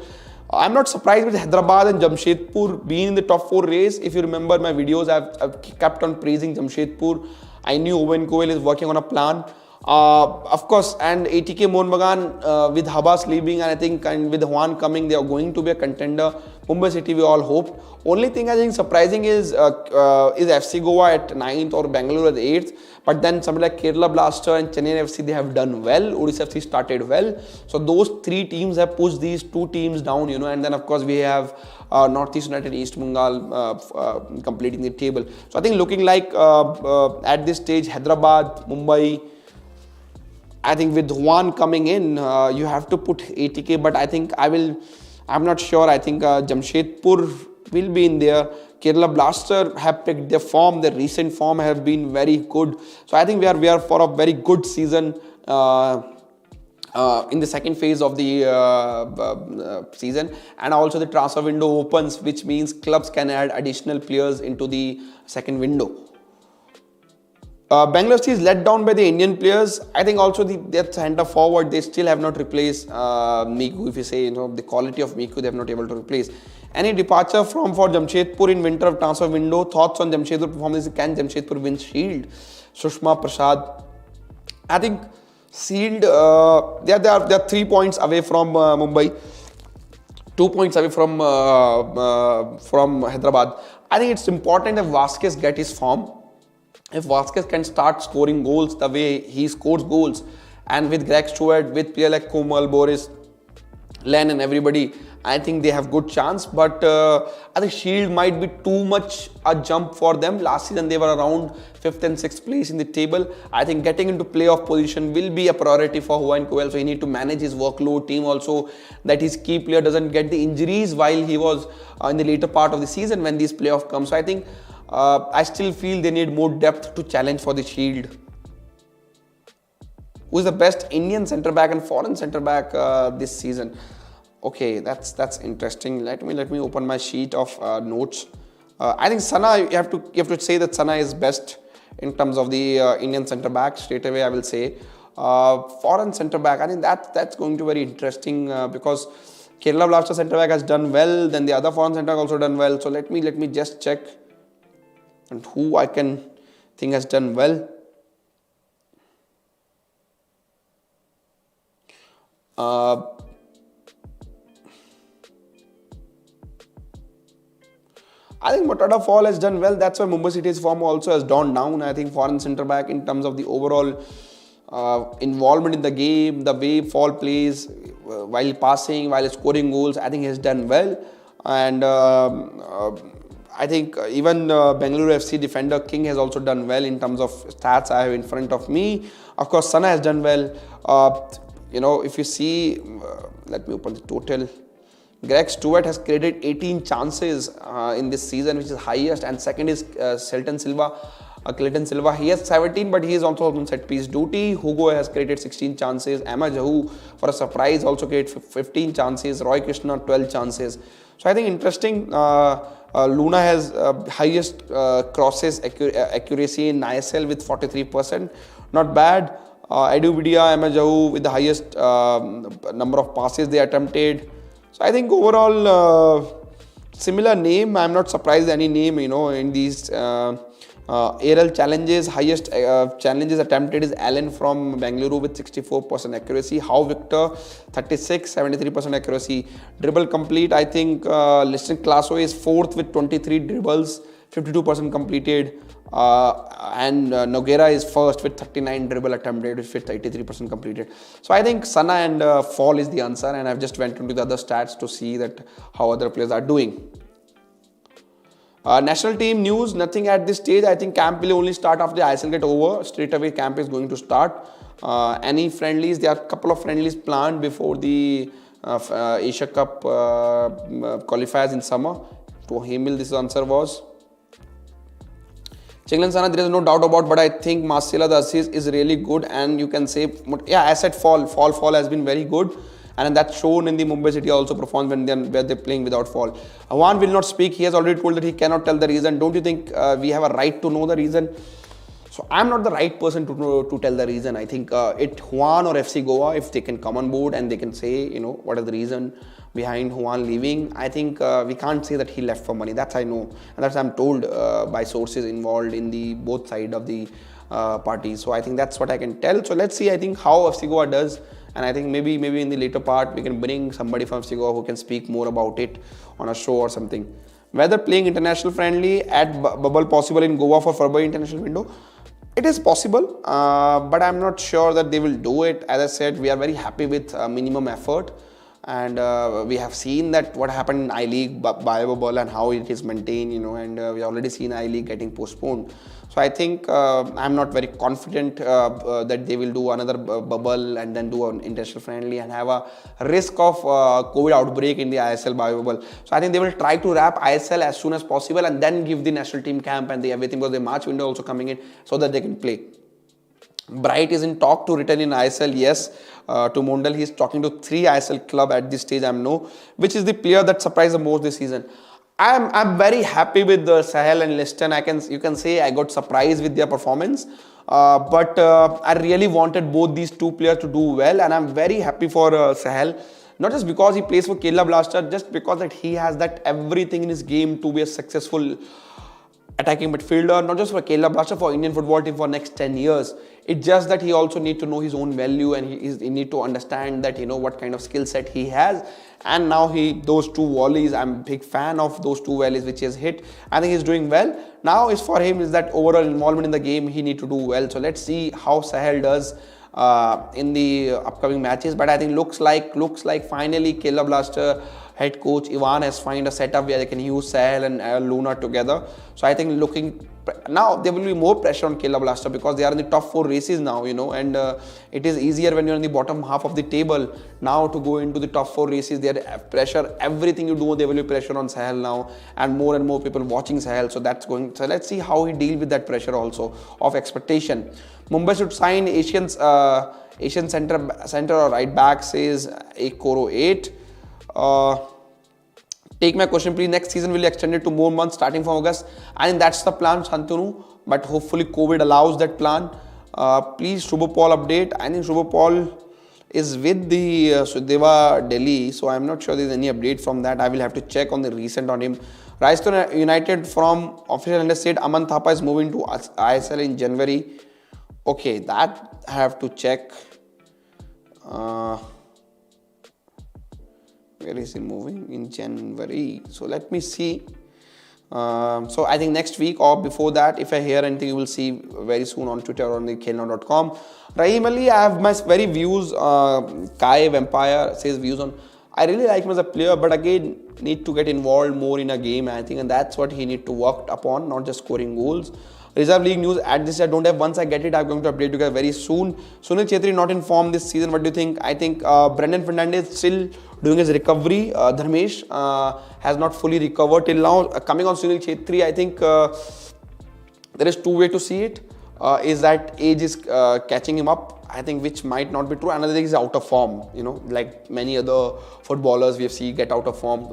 I'm not surprised with Hyderabad and Jamshedpur being in the top 4 race. If you remember my videos, I've kept on praising Jamshedpur. I knew Owen Coyle is working on a plan. Of course, and ATK Mohun Bagan with Habas leaving, and I think and with Juan coming, they are going to be a contender. Mumbai City, we all hoped. Only thing I think surprising is FC Goa at 9th or Bangalore at 8th. But then somebody like Kerala Blaster and Chennai FC, they have done well. Odisha FC started well. So those 3 teams have pushed these 2 teams down, and then of course we have Northeast United, East Bengal completing the table. So I think looking like at this stage, Hyderabad, Mumbai, I think with Juan coming in, you have to put ATK, but I think I'm not sure. I think Jamshedpur will be in there. Kerala Blaster have picked their form. Their recent form have been very good. So I think we are for a very good season in the second phase of the season. And also the transfer window opens, which means clubs can add additional players into the second window. Bangalore FC is let down by the Indian players. I think also their centre forward, they still have not replaced Miku. If you say, the quality of Miku, they have not able to replace. Any departure for Jamshedpur in winter transfer window? Thoughts on Jamshedpur performance? Can Jamshedpur win Shield? Sushma Prasad. I think Shield, they are 3 points away from Mumbai. 2 points away from Hyderabad. I think it's important that Vasquez get his form. If Vasquez can start scoring goals the way he scores goals, and with Greg Stewart, with players like Komal, Boris, Len and everybody, I think they have good chance. But I think Shield might be too much a jump for them. Last season they were around 5th and 6th place in the table. I think getting into playoff position will be a priority for Juan Coel. So he need to manage his workload, team also, that his key player doesn't get the injuries while he was in the later part of the season when these playoffs come. So I think I still feel they need more depth to challenge for the Shield. Who is the best Indian centre back and foreign centre back this season? Okay, that's interesting. Let me open my sheet of notes. I think Sana, you have to say that Sana is best in terms of the Indian centre back. Straight away, I will say foreign centre back. I think that's going to be very interesting because Kerala Blaster centre back has done well. Then the other foreign centre back also done well. So let me just check and who I can think has done well. I think Matada Fall has done well. That's why Mumbai City's form also has gone down. I think foreign centre back in terms of the overall involvement in the game, the way Fall plays while passing, while scoring goals, I think he has done well. And I think even Bengaluru FC defender King has also done well in terms of stats I have in front of me. Of course, Sana has done well. If you see, let me open the total. Greg Stewart has created 18 chances in this season, which is highest, and second is Clayton Silva. He has 17, but he is also on set piece duty. Hugo has created 16 chances. Emma Jahu, for a surprise, also created 15 chances. Roy Krishna, 12 chances. So I think interesting. Luna has highest crosses accuracy in ISL with 43%. Not bad. Edu Vidia, Emma Jahu with the highest number of passes they attempted. So I think overall similar name. I'm not surprised any name in these aerial challenges. Highest challenges attempted is Allen from Bengaluru with 64% accuracy. How Victor 36, 73% accuracy. Dribble complete. I think Liston Classo is 4th with 23 dribbles, 52% completed. And Noguera is first with 39 dribble attempted with 83% completed. So I think Sana and Fall is the answer, and I've just went into the other stats to see that how other players are doing. National team news, nothing at this stage. I think camp will only start after the ISL get over. Straight away camp is going to start. Any friendlies, there are a couple of friendlies planned before the Asia Cup qualifiers in summer. To Hemil, this answer was Chinglan Sana, there is no doubt about, but I think Marcela the assist is really good, and you can say, as I said, Fall has been very good, and that's shown in the Mumbai City also performance where they're playing without Fall. Juan will not speak. He has already told that he cannot tell the reason. Don't you think we have a right to know the reason? So I'm not the right person to tell the reason. I think Juan or FC Goa, if they can come on board and they can say, what is the reason behind Juan leaving. I think we can't say that he left for money. That's I know, and that's I'm told by sources involved in the both side of the parties. So I think that's what I can tell. So let's see. I think how FC Goa does, and I think maybe in the later part we can bring somebody from FC Goa who can speak more about it on a show or something. Whether playing international friendly at bubble possible in Goa for February international window. It is possible, but I'm not sure that they will do it. As I said, we are very happy with minimum effort. And we have seen that what happened in I-League bubble and how it is maintained, and we already seen I-League getting postponed. So I think I'm not very confident that they will do another bubble and then do an international friendly and have a risk of COVID outbreak in the ISL bubble. So I think they will try to wrap ISL as soon as possible and then give the national team camp and everything, because the March window also coming in, so that they can play. Bright is in talk to return in ISL, yes. To Mondal, he's talking to 3 ISL club at this stage. Which is the player that surprised the most this season? I'm very happy with the Sahel and Liston. You can say I got surprised with their performance. But I really wanted both these two players to do well, and I'm very happy for Sahel. Not just because he plays for Kerala Blaster, just because that he has that everything in his game to be a successful attacking midfielder, not just for Kerala Blaster, for Indian football team for next 10 years. It's just that he also need to know his own value, and he need to understand that, what kind of skill set he has. And now those two volleys, I'm a big fan of those two volleys which he has hit. I think he's doing well. Now is for him is that overall involvement in the game, he need to do well. So let's see how Sahel does in the upcoming matches. But I think looks like finally Kerala Blaster head coach Ivan has find a setup where they can use Sahel and Luna together. So I think now there will be more pressure on Kerala Blaster because they are in the top 4 races now, and it is easier when you're in the bottom half of the table now to go into the top 4 races. There pressure, everything you do, there will be pressure on Sahel now, and more people watching Sahel. So let's see how he deal with that pressure also of expectation. Mumbai should sign Asian center or right back, says Ekoro8. Take my question, please. Next season will be extended to more months starting from August. I think that's the plan, Shantanu. But hopefully COVID allows that plan. Please, Shubhapal update. I think Shubhapal is with the Sudeva Delhi. So I'm not sure there's any update from that. I will have to check on the recent on him. Rajasthan United from official analyst said Aman Thapa is moving to ISL in January. Okay, that I have to check. Where is he moving in January? So let me see. So I think next week or before that, if I hear anything, you will see very soon on Twitter or on the KNTV.com. Rahim Ali, I have my very views. Kai Vampire says views on. I really like him as a player, but again, need to get involved more in a game, I think, and that's what he need to work upon, not just scoring goals. Reserve League news at this I don't have. Once I get it, I'm going to update you guys very soon. Sunil Chhetri not in form this season. What do you think? I think Brendan Fernandez still doing his recovery. Dharmesh has not fully recovered till now. Coming on Sunil Chhetri, I think there is two ways to see it. Is that age is catching him up, I think, which might not be true. Another thing is out of form, like many other footballers we have seen get out of form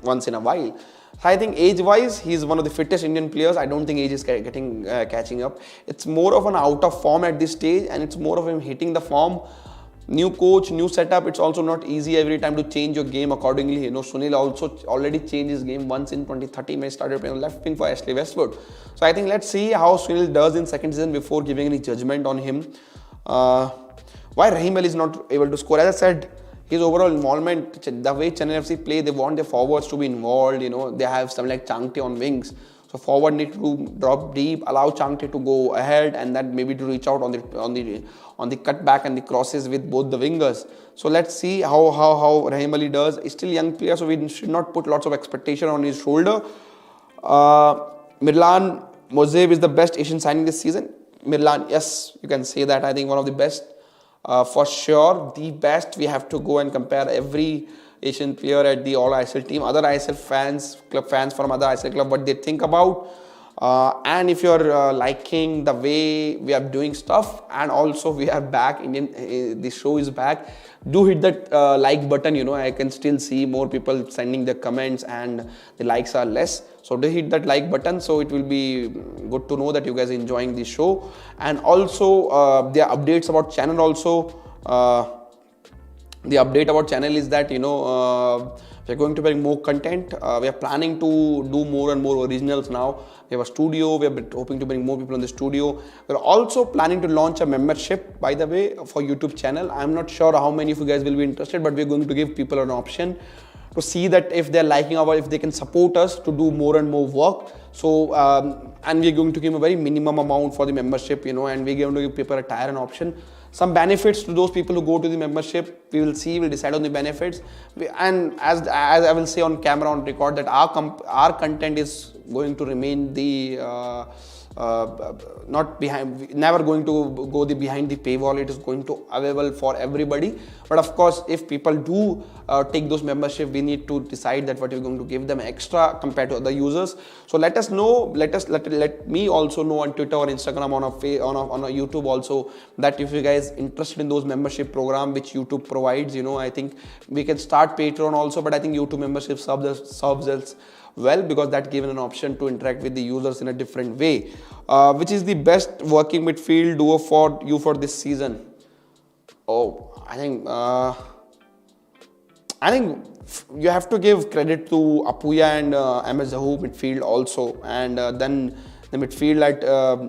once in a while. I think age-wise, he's one of the fittest Indian players. I don't think age is catching up. It's more of an out of form at this stage, and it's more of him hitting the form. New coach, new setup. It's also not easy every time to change your game accordingly. Sunil also already changed his game once in 2013 when he started playing left wing for Ashley Westwood. So I think let's see how Sunil does in second season before giving any judgment on him. Why Rahim Ali is not able to score? As I said, his overall involvement, the way Chennai FC play, they want their forwards to be involved. They have some like Changte on wings. So forward need to drop deep, allow Changte to go ahead, and then maybe to reach out on the cutback and the crosses with both the wingers. So let's see how Rahim Ali does. He's still a young player, so we should not put lots of expectation on his shoulder. Mirlan Mozev is the best Asian signing this season. Mirlan, yes, you can say that. I think one of the best. For sure, the best. We have to go and compare every Asian player at the all ISL team, other ISL fans, club fans from other ISL club, what they think about. And if you're liking the way we are doing stuff, and also we are back, the show is back, do hit that like button. I can still see more people sending their comments and the likes are less. So do hit that like button, so it will be good to know that you guys are enjoying the show. And also there are updates about channel also. The update about channel is that we are going to bring more content. We are planning to do more and more originals now. We have a studio. We are hoping to bring more people in the studio. We are also planning to launch a membership, by the way, for YouTube channel. I'm not sure how many of you guys will be interested, but we are going to give people an option to see that if they're liking if they can support us to do more and more work. So and we're going to give a very minimum amount for the membership, and we're going to give people a tier and option. Some benefits to those people who go to the membership, we'll decide on the benefits. And as I will say on camera, on record, that our content is going to remain not behind, never going to go behind the paywall. It is going to available for everybody. But of course, if people do take those membership, we need to decide that what we're going to give them extra compared to other users. So let us know. Let me also know on Twitter or Instagram, on a YouTube also, that if you guys interested in those membership program which YouTube provides. I think we can start Patreon also, but I think YouTube membership serves us well, because that given an option to interact with the users in a different way. Which is the best working midfield duo for you for this season? Oh, I think you have to give credit to Apuya and MS Zahu midfield also, and then the midfield at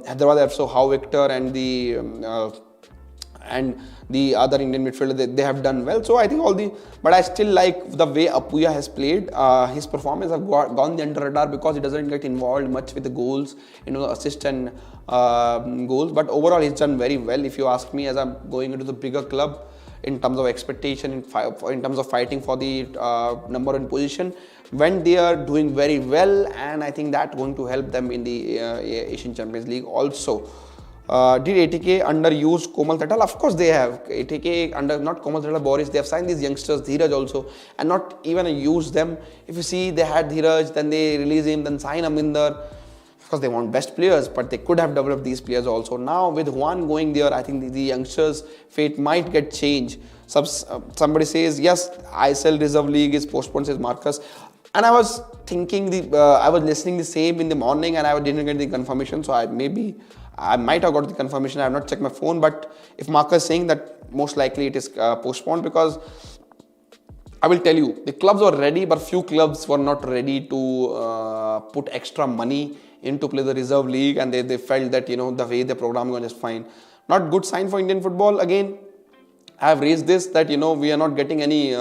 Hyderabad FC, how Victor and the other Indian midfielder, they have done well. So I think but I still like the way Apuya has played. His performance have gone the under radar because he doesn't get involved much with the goals, assist and goals. But overall, he's done very well. If you ask me, as I'm going into the bigger club, in terms of expectation, in terms of fighting for the number one position, when they are doing very well, and I think that's going to help them in the Asian Champions League also. Did ATK underuse Komal Tatal? Of course they have. ATK not Komal Tatal, Boris, they have signed these youngsters, Dheeraj also, and not even used them. If you see, they had Dheeraj, then they release him, then sign Aminder. Of course, they want best players, but they could have developed these players also. Now, with Juan going there, I think the youngsters' fate might get changed. Somebody says, yes, ISL Reserve League is postponed, says Marcus. And I was thinking, I was listening the same in the morning, and I didn't get the confirmation. So I might have got the confirmation. I have not checked my phone, but if Marcus is saying that, most likely it is postponed, because I will tell you, the clubs were ready, but few clubs were not ready to put extra money in to play the reserve league, and they felt that, the way the program was just fine. Not good sign for Indian football. Again, I have raised this, that, we are not getting any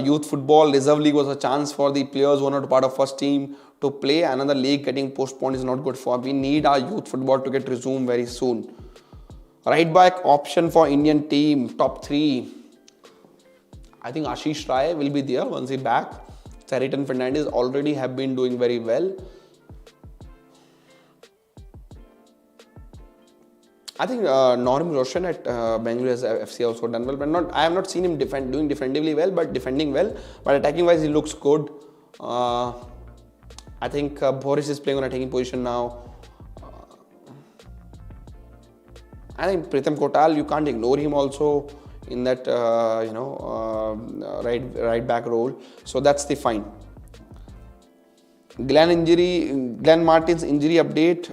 youth football. Reserve league was a chance for the players who are not part of first team to play. Another league getting postponed is not good for. We need our youth football to get resumed very soon. Right back option for Indian team, top 3. I think Ashish Rai will be there once he's back. Chariton Fernandez already have been doing very well. I think Norm Roshan at Bangalore FC also done well, but I have not seen him doing defensively well, but defending well. But attacking wise, he looks good. I think Boris is playing on attacking position now. I think Pritham Kotal, you can't ignore him also in that right back role. So that's the fine. Glenn Martin's injury update.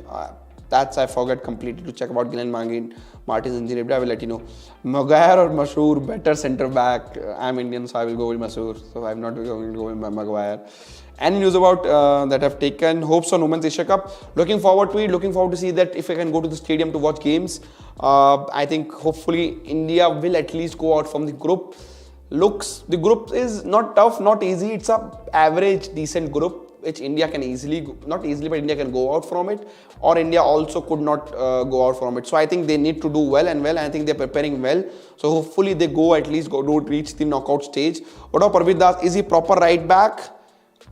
I forgot completely to check about Glenn Martin's injury update. I will let you know. Maguire or Mashour, better centre back. I'm Indian, so I will go with Mashour. So I'm not going to go with Maguire. Any news about that have taken? Hopes on Women's Asia Cup. Looking forward to it. Looking forward to see that if I can go to the stadium to watch games. I think hopefully India will at least go out from the group. The group is not tough, not easy. It's a average, decent group, which India can not easily, but India can go out from it, or India also could not go out from it. So I think they need to do well, and I think they're preparing well. So hopefully they reach the knockout stage. What about Parveer Das? Is he proper right back?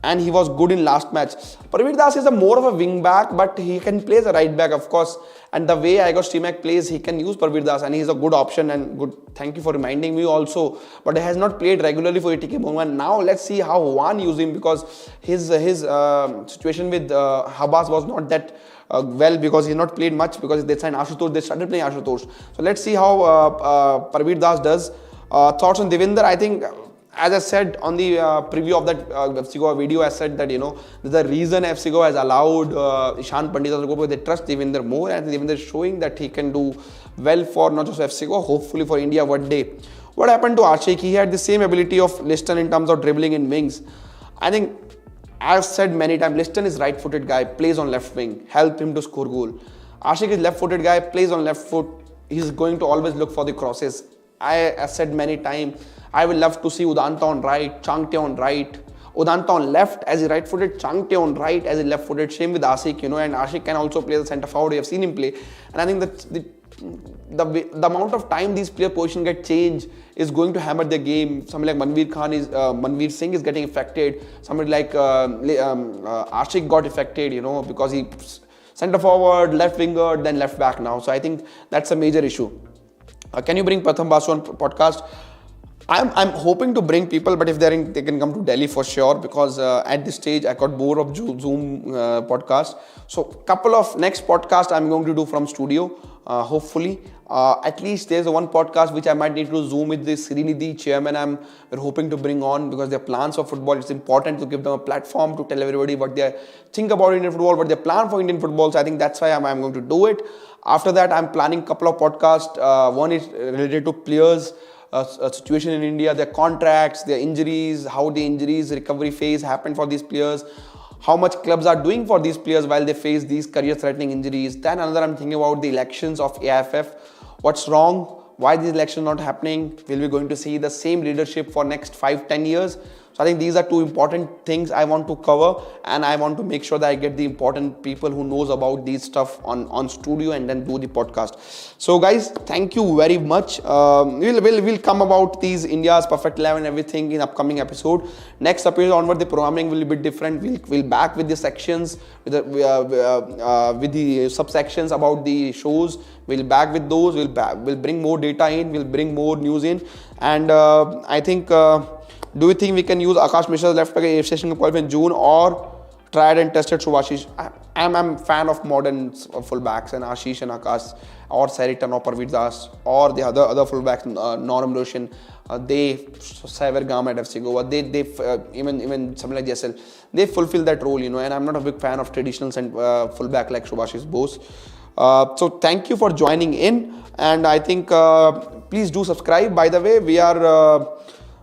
And he was good in last match. Parveer Das is more of a wing back, but he can play as a right back, of course. And the way Igor Stimac plays, he can use Parveer Das, and he's a good option and good. Thank you for reminding me also. But he has not played regularly for ATK Mumbai. Now let's see how Juan use him, because his situation with Habas was not that well, because he's not played much, because they signed Ashutosh. They started playing Ashutosh. So let's see how Parveer Das does. Thoughts on Devinder? I think, as I said on the preview of that FC Goa video, I said that, the reason FC Goa has allowed Ishan Pandit to go, because they trust Devinder more, and Devinder is showing that he can do well for not just FC Goa, hopefully for India one day. What happened to Ashik? He had the same ability of Liston in terms of dribbling in wings. I think, I've said many times, Liston is right-footed guy, plays on left wing, help him to score goal. Ashik is left-footed guy, plays on left foot, he's going to always look for the crosses. I said many times, I will love to see Udanta on right, Changte on right, Udanta on left as a right-footed, Changte on right as a left-footed. Same with Ashik, and Ashik can also play the centre forward. You have seen him play, and I think that the amount of time these player position get changed is going to hammer their game. Somebody like Manveer Singh is getting affected. Somebody like Ashik got affected, because he centre forward, left winger, then left back now. So I think that's a major issue. Can you bring Pratham Basu on podcast? I'm hoping to bring people, but if they can come to Delhi for sure, because at this stage I got bored of Zoom podcast. So couple of next podcast I'm going to do from studio. hopefully. At least there's one podcast which I might need to zoom with the Srinidhi chairman. We're hoping to bring on, because their plans for football, it's important to give them a platform to tell everybody what they think about Indian football, what they plan for Indian football. So I think that's why I'm going to do it. After that, I'm planning a couple of podcasts. One is related to players, situation in India, their contracts, their injuries, how the injuries recovery phase happened for these players, how much clubs are doing for these players while they face these career-threatening injuries. Then another, I'm thinking about the elections of AIFF. What's wrong? Why these elections not happening? Will we going to see the same leadership for next 5-10 years? So I think these are two important things I want to cover, and I want to make sure that I get the important people who knows about these stuff on studio and then do the podcast. So guys, thank you very much. We'll come about these India's perfect 11 and everything in upcoming episode. Next episode onward, the programming will be a bit different. We'll back with the sections, with the subsections about the shows. We'll back with those. We'll bring more data in. We'll bring more news in, and I think. Do you think we can use Akash Mishra's left back at Asian Cup qualifier in June, or tried and tested Subhashish? I'm a fan of modern fullbacks, and Ashish and Akash, or Saritan or Parveer Das, or the other fullbacks, Norm Roshan. They Saver at FC Goa. They even something like JSL. They fulfill that role, And I'm not a big fan of traditional fullback like Subhashish Bose. So thank you for joining in, and I think please do subscribe. By the way, we are.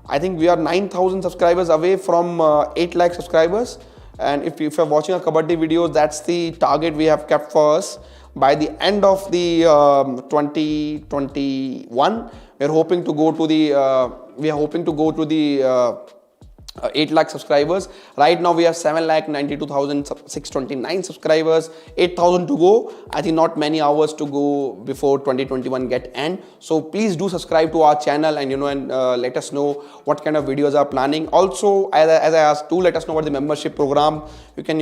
I think we are 9,000 subscribers away from 8 lakh subscribers, and if you're watching our Kabaddi videos, that's the target we have kept for us. By the end of the 2021, we are hoping to go to the 8 lakh subscribers. Right now we have 7,92,629 subscribers, 8,000 to go. I think not many hours to go before 2021 get end. So please do subscribe to our channel, and let us know what kind of videos are planning. Also, as I asked, do let us know about the membership program. You can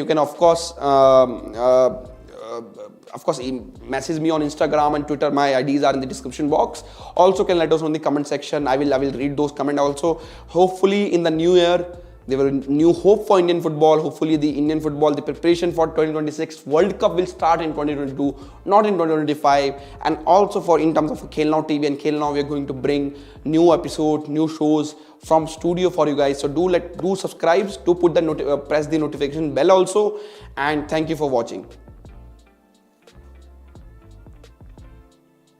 of course message me on Instagram and Twitter. My IDs are in the description box. Also, can let us know in the comment section. I will read those comments also. Hopefully in the new year, there will be new hope for Indian football. Hopefully the Indian football, the preparation for 2026 World Cup will start in 2022, not in 2025. And also in terms of Khel TV and Khel, we are going to bring new episodes, new shows from studio for you guys. So do subscribe, do put press the notification bell also. And thank you for watching.